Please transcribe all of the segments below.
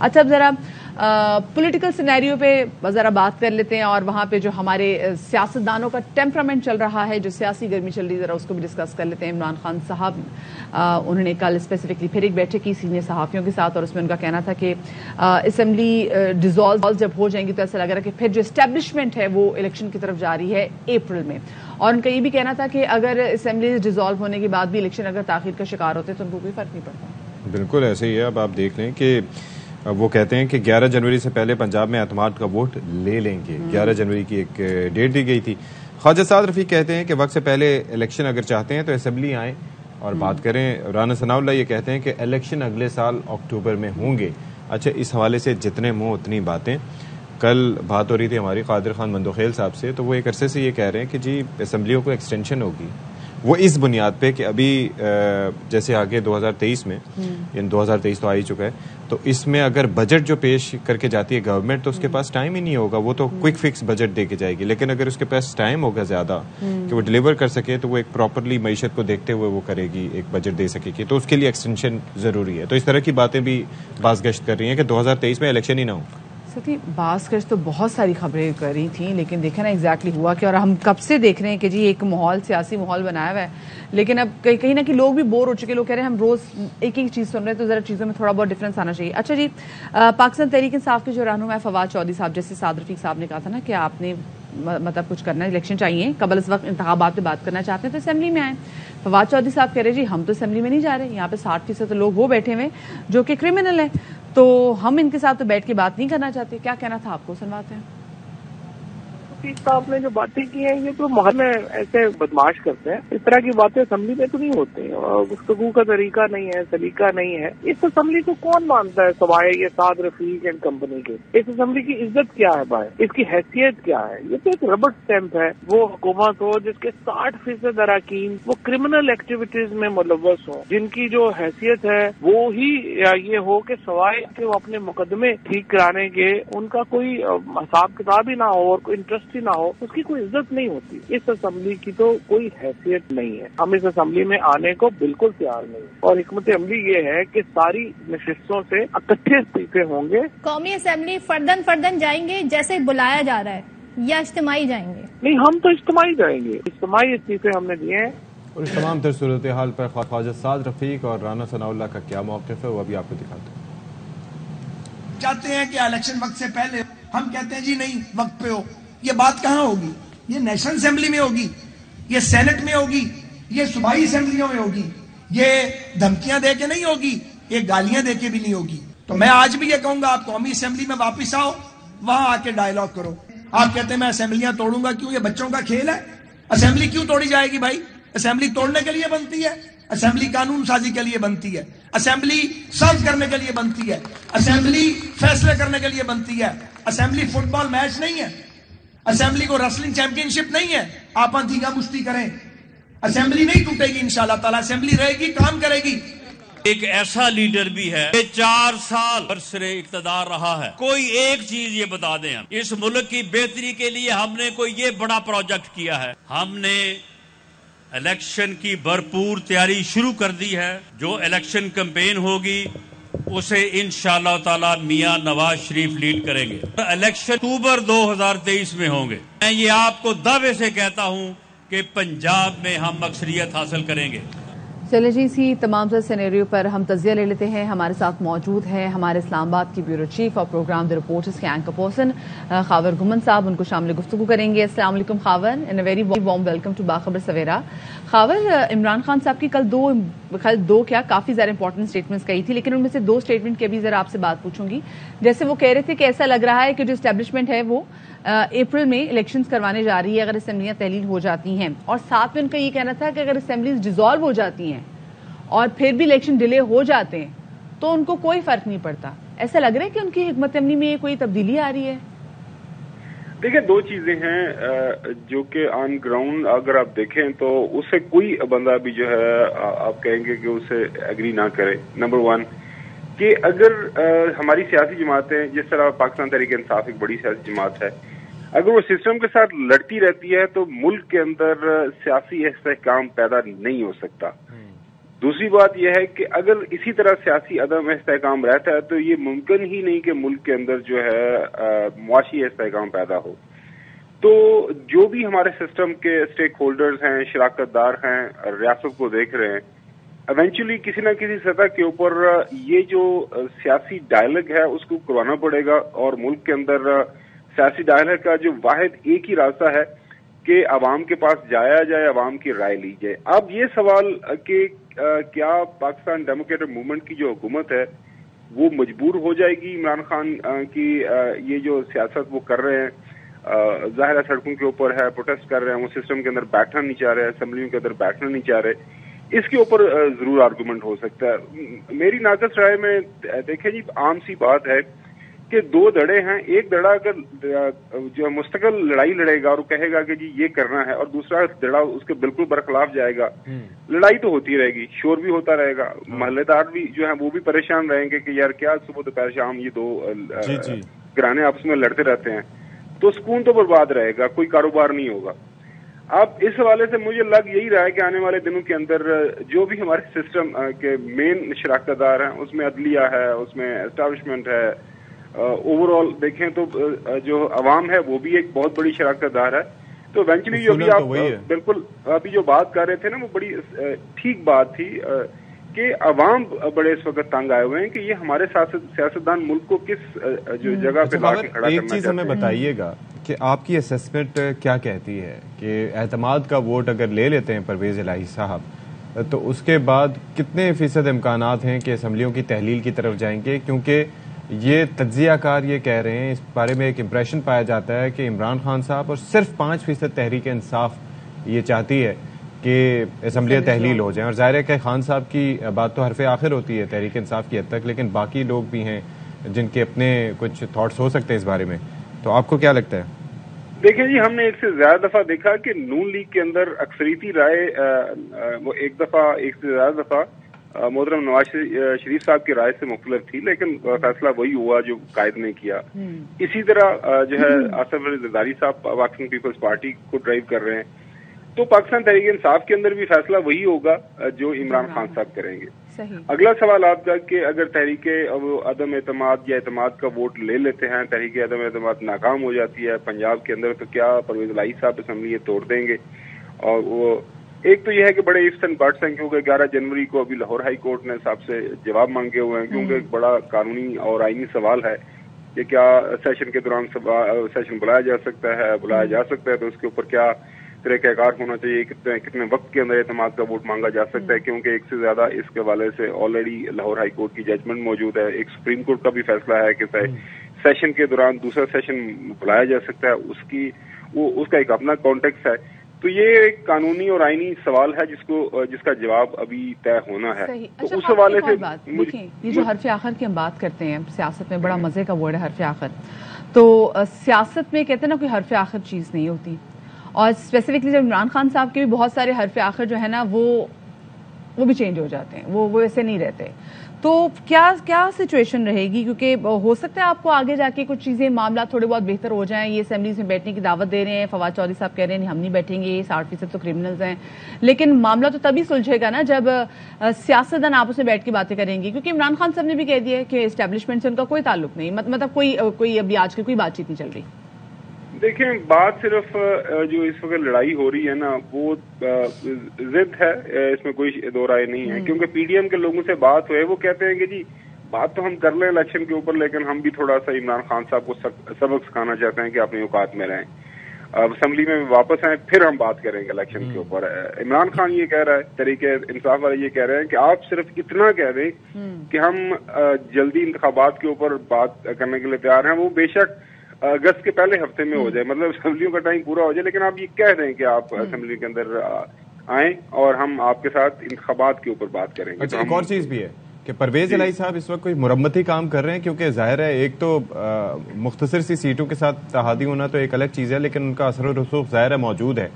اچھا اب ذرا پولیٹیکل سینیریو پہ ذرا بات کر لیتے ہیں اور وہاں پہ جو ہمارے سیاستدانوں کا ٹیمپرامنٹ چل رہا ہے, جو سیاسی گرمی چل رہی ہے, ذرا اس کو بھی ڈسکس کر لیتے ہیں. عمران خان صاحب انہوں نے کل اسپیسیفکلی پھر ایک بیٹھک کی سینئر صحافیوں کے ساتھ, اور اس میں ان کا کہنا تھا کہ اسمبلی ڈیزالو جب ہو جائیں گی تو ایسا لگ رہا ہے کہ پھر جو اسٹیبلشمنٹ ہے وہ الیکشن کی طرف جا رہی ہے اپریل میں, اور ان کا یہ بھی کہنا تھا کہ اگر اسمبلی ڈیزالو ہونے کے بعد بھی الیکشن اگر تاخیر کا شکار ہوتے تو ان کو کوئی فرق نہیں پڑتا. بالکل ایسے ہی ہے. اب آپ دیکھ لیں کہ وہ کہتے ہیں کہ 11 جنوری سے پہلے پنجاب میں اعتماد کا ووٹ لے لیں گے. 11 جنوری کی ایک ڈیٹ دی گئی تھی. خواجہ سعد رفیق کہتے ہیں کہ وقت سے پہلے الیکشن اگر چاہتے ہیں تو اسمبلی آئیں اور بات کریں. رانا ثناء اللہ یہ کہتے ہیں کہ الیکشن اگلے سال اکتوبر میں ہوں گے. اچھا, اس حوالے سے جتنے منہ اتنی باتیں. کل بات ہو رہی تھی ہماری قادر خان مندوخیل صاحب سے, تو وہ ایک عرصے سے یہ کہہ رہے ہیں کہ جی اسمبلیوں کو ایکسٹینشن ہوگی, وہ اس بنیاد پہ کہ ابھی جیسے آگے 2023 میں, یعنی 2023 تو آ ہی چکا ہے, تو اس میں اگر بجٹ جو پیش کر کے جاتی ہے گورنمنٹ تو اس کے پاس ٹائم ہی نہیں ہوگا. وہ تو کوئک فکس بجٹ دے کے جائے گی, لیکن اگر اس کے پاس ٹائم ہوگا زیادہ کہ وہ ڈلیور کر سکے تو وہ ایک پراپرلی معیشت کو دیکھتے ہوئے وہ کرے گی, ایک بجٹ دے سکے گی, تو اس کے لیے ایکسٹینشن ضروری ہے. تو اس طرح کی باتیں بھی باز گشت کر رہی ہیں کہ 2023 میں الیکشن ہی نہ ہو. ستی باز کش تو بہت ساری خبریں کر رہی تھیں, لیکن دیکھیں نا ایگزیکٹلی ہوا کہ, اور ہم کب سے دیکھ رہے ہیں کہ جی ایک ماحول, سیاسی ماحول بنایا ہوا ہے, لیکن اب کہیں نہ کہ لوگ بھی بور ہو چکے. لوگ کہہ رہے ہیں ہم روز ایک ایک چیز سن رہے ہیں, تو ذرا چیزوں میں تھوڑا بہت ڈفرینس آنا چاہیے. اچھا جی, پاکستان تحریک انصاف کے جو رہنما فواد چودھری صاحب, جیسے سعد رفیق صاحب نے کہا تھا نا کہ آپ نے مطلب کچھ کرنا ہے, الیکشن چاہیے, قبل اس وقت انتخابات پہ بات کرنا چاہتے ہیں تو اسمبلی میں آئیں. فواد چودھری صاحب کہہ رہے جی ہم تو اسمبلی میں نہیں جا رہے, یہاں پہ 60% تو لوگ وہ بیٹھے ہوئے جو کہ کرمنل ہیں, تو ہم ان کے ساتھ تو بیٹھ کے بات نہیں کرنا چاہتے. کیا کہنا تھا آپ کو, سنواتے ہیں. صاحب نے جو باتیں کی ہیں یہ تو محل میں ایسے بدماش کرتے ہیں, اس طرح کی باتیں اسمبلی میں تو نہیں ہوتی, اور گفتگو کا طریقہ نہیں ہے, سلیقہ نہیں ہے. اس اسمبلی کو کون مانتا ہے سوائے یہ سعد رفیق اینڈ کمپنی کے؟ اس اسمبلی کی عزت کیا ہے بھائی, اس کی حیثیت کیا ہے؟ یہ تو ایک ربڑ اسٹیمپ ہے. وہ حکومت ہو جس کے 60% اراکین وہ کرمنل ایکٹیویٹیز میں ملوث ہوں, جن کی جو حیثیت ہے وہ ہی یہ ہو کہ سوائے کہ وہ اپنے مقدمے ٹھیک کرانے کے ان کا کوئی حساب کتاب ہی نہ ہو اور کوئی انٹرسٹ نہ ہو, اس کی کوئی عزت نہیں ہوتی. اس اسمبلی کی تو کوئی حیثیت نہیں ہے. ہم اس اسمبلی میں آنے کو بالکل تیار نہیں, اور حکمت عملی یہ ہے کہ ساری نشستوں سے اکٹھے استعفے ہوں گے. قومی اسمبلی فردن جائیں گے جیسے بلایا جا رہا ہے, یا اجتماعی جائیں گے؟ نہیں, ہم تو اجتماعی جائیں گے. اجتماعی استعفے ہم نے دیے ہیں. اور اس تمام تر صورتحال پر خواجہ سعد رفیق اور رانا ثناء اللہ کا کیا موقف ہے وہ ابھی آپ کو دکھاتے ہیں. چاہتے ہیں کہ الیکشن وقت سے پہلے, ہم کہتے ہیں جی نہیں وقت پہ ہو. یہ بات کہاں ہوگی؟ یہ نیشنل اسمبلی میں ہوگی, یہ سینٹ میں ہوگی, یہ صوبائی اسمبلیوں میں ہوگی. یہ دھمکیاں دے کے نہیں ہوگی, یہ گالیاں دے کے بھی نہیں ہوگی. تو میں آج بھی یہ کہوں گا, آپ قومی اسمبلی میں واپس آؤ, وہاں آ کے ڈائیلاگ کرو. آپ کہتے ہیں میں اسمبلیاں توڑوں گا, کیوں؟ یہ بچوں کا کھیل ہے. اسمبلی کیوں توڑی جائے گی بھائی؟ اسمبلی توڑنے کے لیے بنتی ہے, اسمبلی قانون سازی کے لیے بنتی ہے, اسمبلی سرو کرنے کے لیے بنتی ہے, اسمبلی فیصلے کرنے کے لیے بنتی ہے. اسمبلی فٹ بال میچ نہیں ہے, اسمبلی کو ریسلنگ چیمپئن شپ نہیں ہے آپ دھیگا مشتی کریں. اسمبلی نہیں ٹوٹے گی انشاءاللہ تعالی, اسمبلی رہے گی, کام کرے گی. ایک ایسا لیڈر بھی ہے کہ 4 سال برسر اقتدار رہا ہے. کوئی ایک چیز یہ بتا دیں, ہم اس ملک کی بہتری کے لیے ہم نے کوئی یہ بڑا پروجیکٹ کیا ہے. ہم نے الیکشن کی بھرپور تیاری شروع کر دی ہے. جو الیکشن کمپین ہوگی اسے انشاءاللہ تعالی میاں نواز شریف لیڈ کریں گے. الیکشن اکتوبر 2023 میں ہوں گے. میں یہ آپ کو دعوے سے کہتا ہوں کہ پنجاب میں ہم اکثریت حاصل کریں گے. چلے جی, اسی تمام سے سینیریو پر ہم تجزیہ لے لیتے ہیں. ہمارے ساتھ موجود ہیں ہمارے اسلام آباد کی بیورو چیف اور پروگرام دی رپورٹرز کے اینکر پرسن خاور گھمن صاحب. ان کو شامل گفتگو کریں گے. السلام علیکم Khawar, and a very warm welcome to Bakhabar Savera. Khawar, Imran Khan صاحب کی کل دو کیا کافی زیادہ امپورٹنٹ اسٹیٹمنٹس کہی تھی, لیکن ان میں سے 2 اسٹیٹمنٹ کے بھی ذرا آپ سے بات پوچھوں گی. جیسے وہ کہہ رہے تھے کہ ایسا لگ رہا ہے کہ جو اسٹیبلشمنٹ ہے وہ اپریل میں الیکشنز کروانے جا رہی ہے اگر اسمبلیاں تحلیل ہو جاتی ہیں, اور ساتھ میں ان کا یہ کہنا تھا کہ اگر اسمبلیز ڈیزالو ہو جاتی ہیں اور پھر بھی الیکشن ڈیلے ہو جاتے ہیں تو ان کو کوئی فرق نہیں پڑتا. ایسا لگ رہا ہے کہ ان کی حکمت عملی میں کوئی تبدیلی آ رہی ہے؟ دیکھیں, 2 چیزیں ہیں جو کہ آن گراؤنڈ اگر آپ دیکھیں تو اسے کوئی بندہ بھی جو ہے آپ کہیں گے کہ اسے ایگری نہ کرے. نمبر 1 کہ اگر ہماری سیاسی جماعتیں, جس طرح پاکستان تحریک انصاف ایک بڑی سیاسی جماعت ہے, اگر وہ سسٹم کے ساتھ لڑتی رہتی ہے تو ملک کے اندر سیاسی استحکام پیدا نہیں ہو سکتا. دوسری بات یہ ہے کہ اگر اسی طرح سیاسی عدم استحکام رہتا ہے تو یہ ممکن ہی نہیں کہ ملک کے اندر جو ہے معاشی استحکام پیدا ہو. تو جو بھی ہمارے سسٹم کے اسٹیک ہولڈرز ہیں، شراکت دار ہیں، ریاست کو دیکھ رہے ہیں، ایونچولی کسی نہ کسی سطح کے اوپر یہ جو سیاسی ڈائلاگ ہے اس کو کروانا پڑے گا، اور ملک کے اندر سیاسی ڈائلاگ کا جو واحد ایک ہی راستہ ہے کہ عوام کے پاس جایا جائے، عوام کی رائے لی جائے. اب یہ سوال کہ کیا پاکستان ڈیموکریٹک موومنٹ کی جو حکومت ہے وہ مجبور ہو جائے گی عمران خان کی یہ جو سیاست وہ کر رہے ہیں، ظاہر ہے سڑکوں کے اوپر ہے، پروٹیسٹ کر رہے ہیں، وہ سسٹم کے اندر بیٹھنا نہیں چاہ رہے، اسمبلیوں کے اندر بیٹھنا نہیں چاہ رہے، اس کے اوپر ضرور آرگومنٹ ہو سکتا ہے. میری ناقص رائے میں دیکھیں جی، عام سی بات ہے کہ دو دڑے ہیں. ایک دڑا اگر جو مستقل لڑائی لڑے گا اور کہے گا کہ جی یہ کرنا ہے، اور دوسرا دڑا اس کے بالکل برخلاف جائے گا، لڑائی تو ہوتی رہے گی، شور بھی ہوتا رہے گا، محلے دار بھی جو ہیں وہ بھی پریشان رہیں گے کہ یار کیا صبح دوپہر شام یہ دو گھرانے آپس میں لڑتے رہتے ہیں. تو سکون تو برباد رہے گا، کوئی کاروبار نہیں ہوگا. اب اس حوالے سے مجھے لگ یہی رہا ہے کہ آنے والے دنوں کے اندر جو بھی ہمارے سسٹم کے مین شراکت دار ہیں، اس میں عدلیہ ہے، اس میں اسٹیبلشمنٹ ہے، اوور آل دیکھیں تو جو عوام ہے وہ بھی ایک بہت بڑی شراکت دار ہے. تو ایونچولی جو بھی آپ بالکل ابھی جو بات کر رہے تھے نا، وہ بڑی ٹھیک بات تھی کہ عوام بڑے اس وقت تنگ آئے ہوئے ہیں کہ یہ ہمارے سیاستدان ملک کو کس جو جگہ پہ لا کے کھڑا کرنا چاہتے ہیں. ایک چیز ہمیں بتائیے گا کہ آپ کی اسیسمنٹ کیا کہتی ہے کہ اعتماد کا ووٹ اگر لے لیتے ہیں پرویز الہی صاحب تو اس کے بعد کتنے فیصد امکانات ہیں کہ اسمبلیوں کی تحلیل کی طرف جائیں گے؟ کیونکہ یہ تجزیہ کار یہ کہہ رہے ہیں، اس بارے میں ایک امپریشن پایا جاتا ہے کہ عمران خان صاحب اور صرف 5% تحریک انصاف یہ چاہتی ہے کہ اسمبلیاں تحلیل ہو جائیں. اور ظاہر ہے کہ خان صاحب کی بات تو حرف آخر ہوتی ہے تحریک انصاف کی حد تک، لیکن باقی لوگ بھی ہیں جن کے اپنے کچھ تھاٹس ہو سکتے ہیں اس بارے میں. تو آپ کو کیا لگتا ہے؟ دیکھیں جی، ہم نے ایک سے زیادہ دفعہ دیکھا کہ نون لیگ کے اندر اکثریتی رائے وہ ایک سے زیادہ دفعہ محترم نواز شریف صاحب کی رائے سے مختلف تھی، لیکن فیصلہ وہی ہوا جو قائد نے کیا. اسی طرح جو ہے آصف علی زرداری صاحب پاکستان پیپلز پارٹی کو ڈرائیو کر رہے ہیں. تو پاکستان تحریک انصاف کے اندر بھی فیصلہ وہی ہوگا جو عمران خان صاحب کریں گے. اگلا سوال آپ کا کہ اگر تحریک عدم اعتماد یا اعتماد کا ووٹ لے لیتے ہیں، تحریک عدم اعتماد ناکام ہو جاتی ہے پنجاب کے اندر، تو کیا پرویز الہی صاحب اسمبلی توڑ دیں گے؟ اور وہ ایک تو یہ ہے کہ بڑے ifs and buts ہیں، کیونکہ 11 جنوری کو ابھی لاہور ہائی کورٹ نے صاحب سے جواب مانگے ہوئے ہیں، کیونکہ ایک بڑا قانونی اور آئینی سوال ہے کہ کیا سیشن کے دوران سیشن بلایا جا سکتا ہے تو اس کے اوپر کیا طریقہ کار ہونا چاہیے، کتنے وقت کے اندر اعتماد کا ووٹ مانگا جا سکتا ہے، کیونکہ ایک سے زیادہ اس کے حوالے سے آلریڈی لاہور ہائی کورٹ کی ججمنٹ موجود ہے. ایک سپریم کورٹ کا بھی فیصلہ ہے کہ سیشن کے دوران دوسرا سیشن بلایا جا سکتا ہے، اس کا ایک اپنا کانٹیکس ہے. تو یہ ایک قانونی اور آئینی سوال ہے جس کا جواب ابھی طے ہونا ہے. تو اس حوالے سے یہ جو حرف آخر کی ہم بات کرتے ہیں، سیاست میں بڑا مزے کا ورڈ ہے حرف آخر. تو سیاست میں کہتے ہیں نا کوئی حرف آخر چیز نہیں ہوتی، اور اسپیسیفکلی جب عمران خان صاحب کے بھی بہت سارے حرف آخر جو ہے نا وہ بھی چینج ہو جاتے ہیں، وہ ایسے نہیں رہتے. تو کیا سچویشن رہے گی؟ کیونکہ ہو سکتا ہے آپ کو آگے جا کے کچھ چیزیں معاملات تھوڑے بہت بہتر ہو جائیں. یہ اسمبلیز میں بیٹھنے کی دعوت دے رہے ہیں، فواد چودھری صاحب کہہ رہے ہیں ہم نہیں بیٹھیں گے، 60% تو کرمنلز ہیں. لیکن معاملہ تو تبھی سلجھے گا نا جب سیاستدان آپس میں بیٹھ کے باتیں کریں گے. کیونکہ عمران خان صاحب نے بھی کہہ دیا ہے کہ اسٹیبلشمنٹ سے ان کا کوئی تعلق نہیں، مطلب کوئی ابھی آج کل کوئی بات چیت نہیں چل رہی. دیکھیں، بات صرف جو اس وقت لڑائی ہو رہی ہے نا وہ ضد ہے، اس میں کوئی دو رائے نہیں ہے. کیونکہ پی ڈی ایم کے لوگوں سے بات ہوئے، وہ کہتے ہیں کہ جی بات تو ہم کر لیں الیکشن کے اوپر، لیکن ہم بھی تھوڑا سا عمران خان صاحب کو سبق سکھانا چاہتے ہیں کہ اپنی اوقات میں رہیں، اسمبلی میں واپس آئیں، پھر ہم بات کریں گے الیکشن کے اوپر. عمران خان یہ کہہ رہا ہے، تحریک انصاف والے یہ کہہ رہے ہیں کہ آپ صرف اتنا کہہ دیں کہ ہم جلدی انتخابات کے اوپر بات کرنے کے لیے تیار ہیں. وہ بے شک اگست کے پہلے ہفتے میں ہو جائے، مطلب اسمبلیوں کا ٹائم پورا ہو جائے، لیکن آپ یہ کہہ دیں کہ آپ اسمبلی کے اندر آئیں اور ہم آپ کے ساتھ انتخابات کے اوپر بات کریں گے. ایک اور چیز بھی ہے کہ پرویز الہی صاحب اس وقت کوئی مرمتی کام کر رہے ہیں، کیونکہ ظاہر ہے ایک تو مختصر سی سیٹوں کے ساتھ اتحادی ہونا تو ایک الگ چیز ہے، لیکن ان کا اثر و رسوخ ظاہر ہے موجود ہے.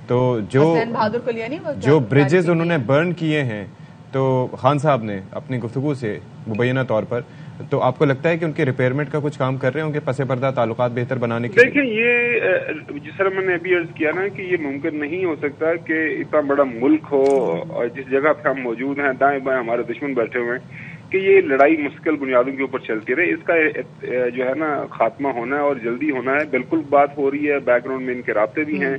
تو جو بریجز انہوں نے برن کیے ہیں، تو خان صاحب نے اپنی گفتگو سے مبینہ طور پر تو آپ کو لگتا ہے کہ ان کے ریپیئرمنٹ کا کچھ کام کر رہے ہوں گے پس پردہ تعلقات بہتر بنانے کے؟ دیکھیں یہ جس طرح میں نے ابھی عرض کیا نا کہ یہ ممکن نہیں ہو سکتا کہ اتنا بڑا ملک ہو اور جس جگہ پہ ہم موجود ہیں دائیں بائیں ہمارے دشمن بیٹھے ہوئے ہیں کہ یہ لڑائی مستقل بنیادوں کے اوپر چلتی رہے. اس کا جو ہے نا خاتمہ ہونا ہے اور جلدی ہونا ہے. بالکل بات ہو رہی ہے, بیک گراؤنڈ میں ان کے رابطے بھی ہیں.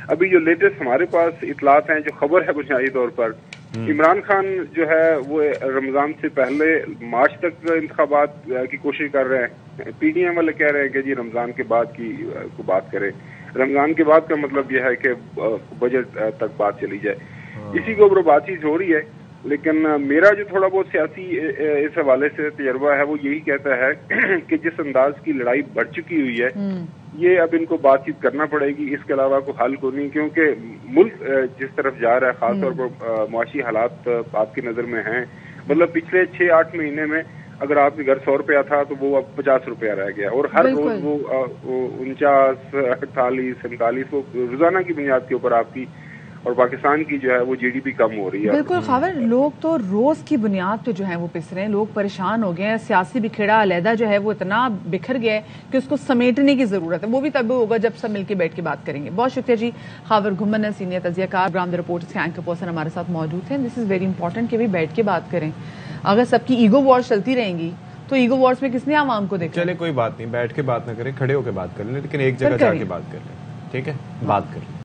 ابھی جو لیٹسٹ ہمارے پاس اطلاعات ہیں, جو خبر ہے بنیادی طور پر, عمران خان جو ہے وہ رمضان سے پہلے مارچ تک انتخابات کی کوشش کر رہے ہیں. پی ڈی ایم والے کہہ رہے ہیں کہ جی رمضان کے بعد کی کو بات کریں. رمضان کے بعد کا مطلب یہ ہے کہ بجٹ تک بات چلی جائے. اسی کے اوپر بات چیت ہو رہی ہے. لیکن میرا جو تھوڑا بہت سیاسی اس حوالے سے تجربہ ہے وہ یہی کہتا ہے کہ جس انداز کی لڑائی بڑھ چکی ہوئی ہے یہ اب ان کو بات چیت کرنا پڑے گی. اس کے علاوہ کوئی حل کو نہیں, کیونکہ ملک جس طرف جا رہا ہے خاص طور پر معاشی حالات آپ کی نظر میں ہیں. مطلب پچھلے 6-8 مہینے میں اگر آپ کے گھر 100 روپیہ تھا تو وہ اب 50 روپیہ رہ گیا, اور ہر روز وہ 49, 48, 47 وہ روزانہ کی بنیاد کے اوپر آپ کی اور پاکستان کی جو ہے وہ جی ڈی پی کم ہو رہی ہے. بالکل خاور, لوگ تو روز کی بنیاد پہ جو ہے وہ پس رہے ہیں, لوگ پریشان ہو گئے ہیں. سیاسی بکھیڑا علیحدہ جو ہے وہ اتنا بکھر گیا ہے کہ اس کو سمیٹنے کی ضرورت ہے. وہ بھی تب ہوگا جب سب مل کے بیٹھ کے بات کریں گے. بہت شکریہ جی. خاور گھمن سینئر تجزیہ کار پروگرام دی رپورٹرز کے اینکر پرسن ہمارے ساتھ موجود ہیں. دس از ویری امپورٹنٹ کہ بھی بیٹھ کے بات کریں. اگر سب کی ایگو وارز چلتی رہیں گی تو ایگو وارز میں کس نے عوام کو دیکھا؟ چلے کوئی بات نہیں, بیٹھ کے بات نہ کریں, کھڑے ہو کے بات کر لیں, لیکن ایک جگہ جا کے بات کر لیں. ٹھیک ہے, بات کر لیں.